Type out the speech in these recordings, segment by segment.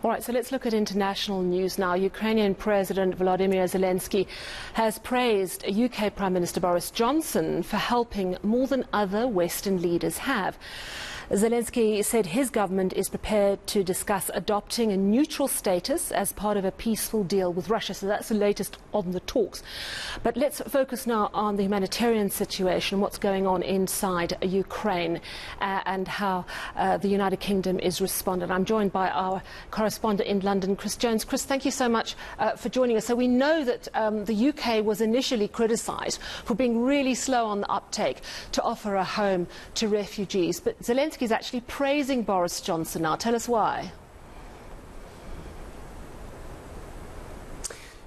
All right, so let's look at international news now. Ukrainian President Volodymyr Zelensky has praised UK Prime Minister Boris Johnson for helping more than other Western leaders have. Zelensky said his government is prepared to discuss adopting a neutral status as part of a peaceful deal with Russia. So that's the latest on the talks. But let's focus now on the humanitarian situation, what's going on inside Ukraine and how the United Kingdom is responding. I'm joined by our correspondent in London, Chris Jones. Chris, thank you so much for joining us. So we know that the UK was initially criticised for being really slow on the uptake to offer a home to refugees. But Zelensky is actually praising Boris Johnson now. Tell us why.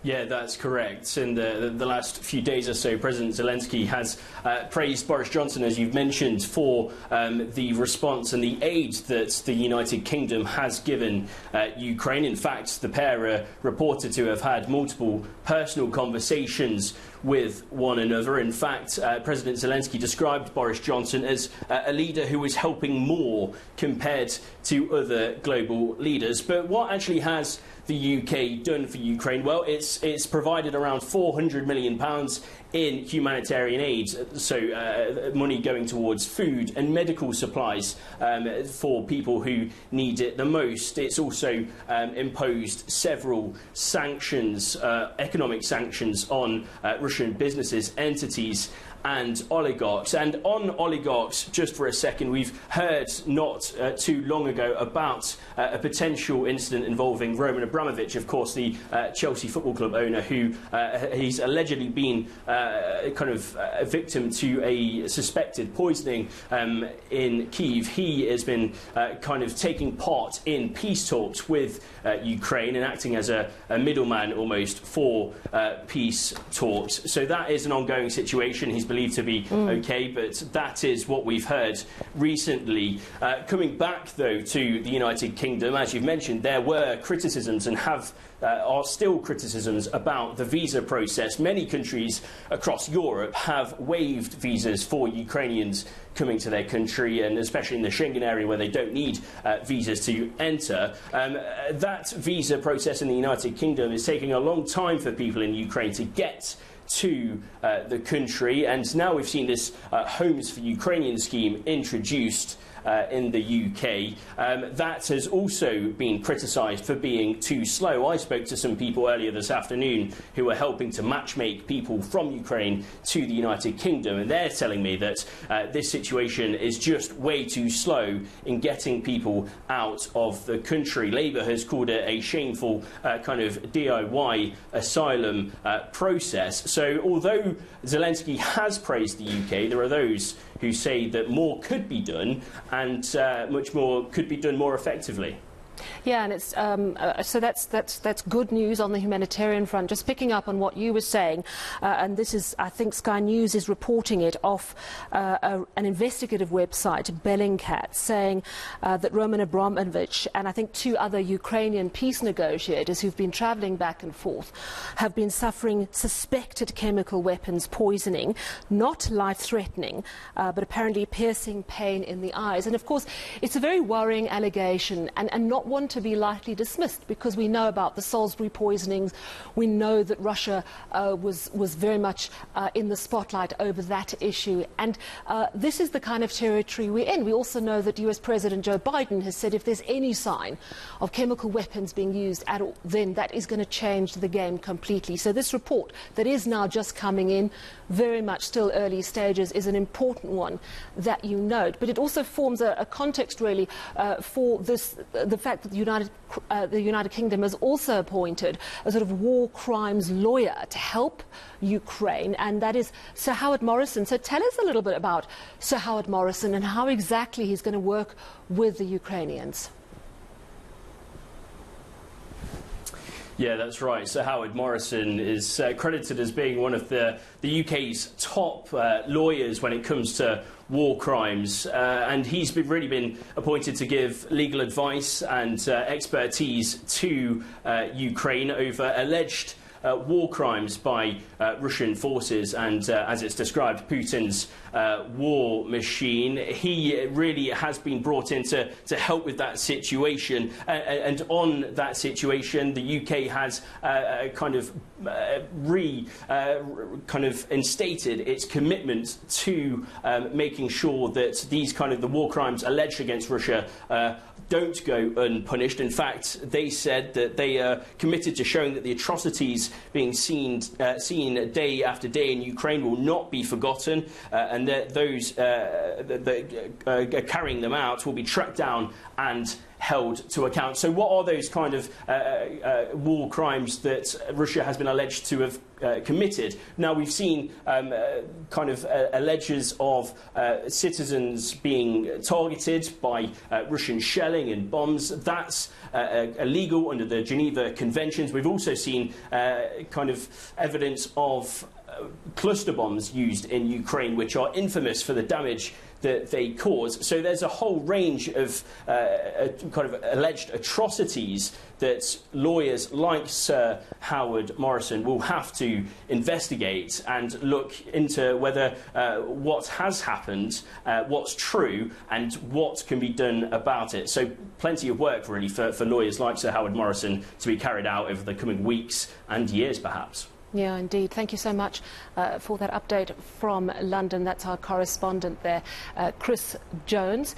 Yeah, that's correct. In the last few days or so, President Zelensky has praised Boris Johnson, as you've mentioned, for the response and the aid that the United Kingdom has given Ukraine. In fact, the pair are reported to have had multiple personal conversations with one another. In fact, President Zelensky described Boris Johnson as a leader who is helping more compared to other global leaders. But what actually has the UK done for Ukraine? Well, it's provided around £400 million in humanitarian aid, so money going towards food and medical supplies for people who need it the most. It's also imposed several sanctions, economic sanctions on Russian businesses, entities and oligarchs. And on oligarchs, just for a second, we've heard not too long ago about a potential incident involving Roman Abramovich, of course, the Chelsea Football Club owner, who he's allegedly been kind of a victim to a suspected poisoning in Kyiv. He has been kind of taking part in peace talks with Ukraine and acting as a middleman almost for peace talks. So that is an ongoing situation. He's believed to be okay, but that is what we've heard recently. Coming back, though, to the United Kingdom, as you've mentioned, there were criticisms and are still criticisms about the visa process. Many countries across Europe have waived visas for Ukrainians coming to their country, and especially in the Schengen area where they don't need visas to enter. That visa process in the United Kingdom is taking a long time for people in Ukraine to get to the country, and now we've seen this Homes for Ukrainians scheme introduced in the UK. That has also been criticised for being too slow. I spoke to some people earlier this afternoon who were helping to matchmake people from Ukraine to the United Kingdom, and they're telling me that this situation is just way too slow in getting people out of the country. Labour has called it a shameful kind of DIY asylum process. So although Zelensky has praised the UK, there are those who say that more could be done and much more could be done more effectively. Yeah, and it's so that's good news on the humanitarian front. Just picking up on what you were saying, and this is, I think Sky News is reporting it off an investigative website, Bellingcat, saying that Roman Abramovich and I think two other Ukrainian peace negotiators who've been travelling back and forth have been suffering suspected chemical weapons poisoning, not life-threatening, but apparently piercing pain in the eyes. And of course, it's a very worrying allegation and not one to be lightly dismissed, because we know about the Salisbury poisonings. We know that Russia was very much in the spotlight over that issue, and this is the kind of territory we're in. We also know that US President Joe Biden has said if there's any sign of chemical weapons being used at all, then that is going to change the game completely. So this report that is now just coming in, very much still early stages, is an important one that you note, but it also forms a context really for this, the fact that the United Kingdom has also appointed a sort of war crimes lawyer to help Ukraine, and that is Sir Howard Morrison. So tell us a little bit about Sir Howard Morrison and how exactly he's going to work with the Ukrainians. Yeah, that's right. Sir Howard Morrison is credited as being one of the UK's top lawyers when it comes to war crimes, and he's really been appointed to give legal advice and expertise to Ukraine over alleged war crimes by Russian forces and, as it's described, Putin's war machine. He really has been brought in to help with that situation, and on that situation the UK has kind of instated its commitment to making sure that these kind of the war crimes alleged against Russia don't go unpunished. In fact, they said that they are committed to showing that the atrocities being seen day after day in Ukraine will not be forgotten, and that those that are carrying them out will be tracked down and held to account. So what are those kind of war crimes that Russia has been alleged to have committed? Now, we've seen alleges of citizens being targeted by Russian shelling and bombs. That's illegal under the Geneva Conventions. We've also seen evidence of cluster bombs used in Ukraine, which are infamous for the damage that they cause. So there's a whole range of alleged atrocities that lawyers like Sir Howard Morrison will have to investigate and look into whether what has happened, what's true, and what can be done about it. So plenty of work really for lawyers like Sir Howard Morrison to be carried out over the coming weeks and years perhaps. Yeah, indeed. Thank you so much for that update from London. That's our correspondent there, Chris Jones.